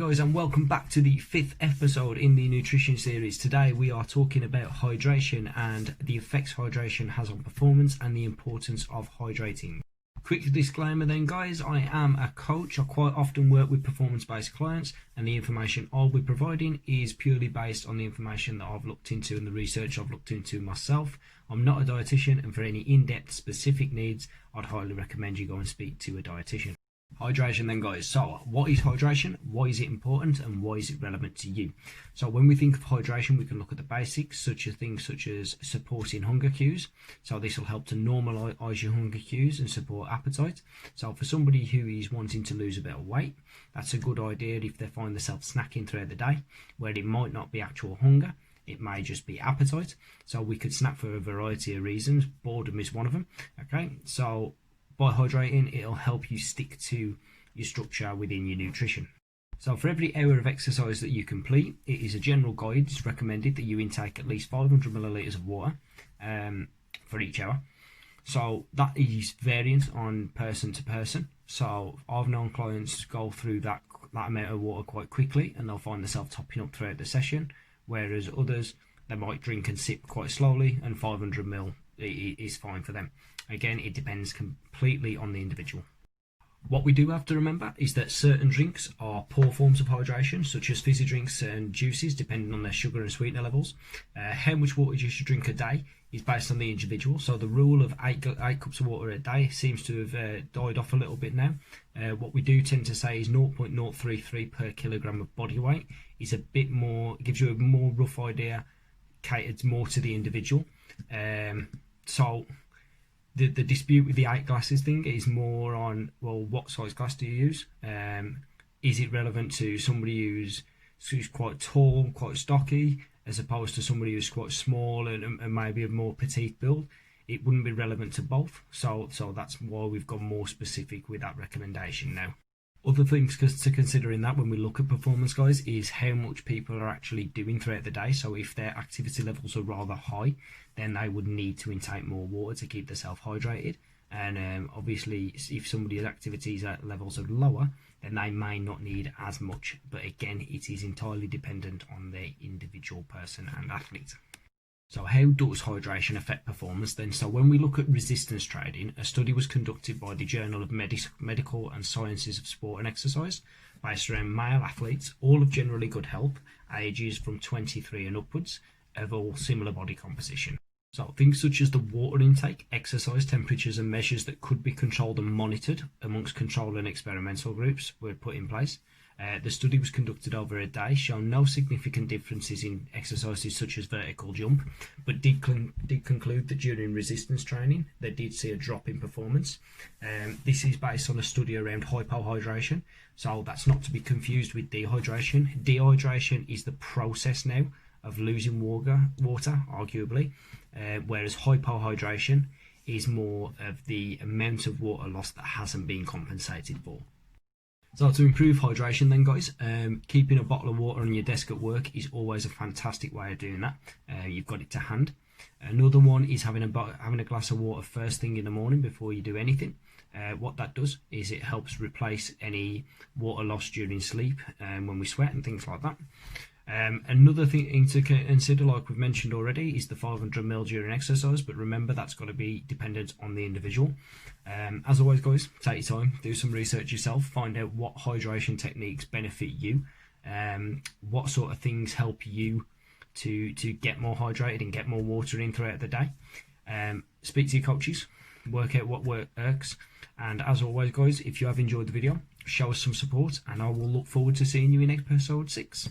guys, and welcome back to the 5th episode in the nutrition series. Today we are talking about hydration and the effects hydration has on performance and the importance of hydrating. Quick disclaimer then guys, I am a coach. I quite often work with performance-based clients, and the information I'll be providing is purely based on the information that I've looked into and the research I've looked into myself. I'm not a dietitian, and for any in-depth specific needs I'd highly recommend you go and speak to a dietitian. Hydration then guys, so what is hydration, why is it important, and why is it relevant to you? So when we think of hydration, we can look at the basics, such as supporting hunger cues. So this will help to normalise your hunger cues and support appetite. So for somebody who is wanting to lose a bit of weight, that's a good idea if they find themselves snacking throughout the day, where it might not be actual hunger, it may just be appetite. So we could snack for a variety of reasons, boredom is one of them. Okay, so by hydrating, it'll help you stick to your structure within your nutrition. So for every hour of exercise that you complete, it is a general guide. It's recommended that you intake at least 500 millilitres of water for each hour. So that is variant on person to person. So I've known clients go through that amount of water quite quickly, and they'll find themselves topping up throughout the session, whereas others, they might drink and sip quite slowly, and 500 ml is fine for them. Again, it depends completely on the individual. What we do have to remember is that certain drinks are poor forms of hydration, such as fizzy drinks and juices, depending on their sugar and sweetener levels. How much water you should drink a day is based on the individual. So the rule of 8 cups of water a day seems to have died off a little bit now. What we do tend to say is 0.033 per kilogram of body weight is a bit more, gives you a more rough idea, catered more to the individual. So the dispute with the 8 glasses thing is more on, well, what size glass do you use? Is it relevant to somebody who's quite tall, quite stocky, as opposed to somebody who's quite small and maybe a more petite build? It wouldn't be relevant to both. So that's why we've gone more specific with that recommendation now. Other things to consider in that when we look at performance guys is how much people are actually doing throughout the day. So if their activity levels are rather high, then they would need to intake more water to keep themselves hydrated. And obviously if somebody's activities levels are lower, then they may not need as much. But again, it is entirely dependent on the individual person and athlete. So how does hydration affect performance then? So when we look at resistance training, a study was conducted by the Journal of Medical and Sciences of Sport and Exercise, based around male athletes, all of generally good health, ages from 23 and upwards, of all similar body composition. So things such as the water intake, exercise temperatures and measures that could be controlled and monitored amongst control and experimental groups were put in place. The study was conducted over a day, showing no significant differences in exercises such as vertical jump, but did conclude that during resistance training they did see a drop in performance. This is based on a study around hypohydration, so that's not to be confused with dehydration. Dehydration is the process now of losing water arguably, whereas hypohydration is more of the amount of water lost that hasn't been compensated for. So to improve hydration then guys, keeping a bottle of water on your desk at work is always a fantastic way of doing that. You've got it to hand. Another one is having a glass of water first thing in the morning before you do anything. What that does is it helps replace any water lost during sleep when we sweat and things like that. Another thing to consider, like we've mentioned already, is the 500 ml during exercise, but remember that's got to be dependent on the individual. As always guys, take your time, do some research yourself, find out what hydration techniques benefit you, what sort of things help you to get more hydrated and get more water in throughout the day. Speak to your coaches, work out what works, and as always guys, if you have enjoyed the video, show us some support, and I will look forward to seeing you in episode 6.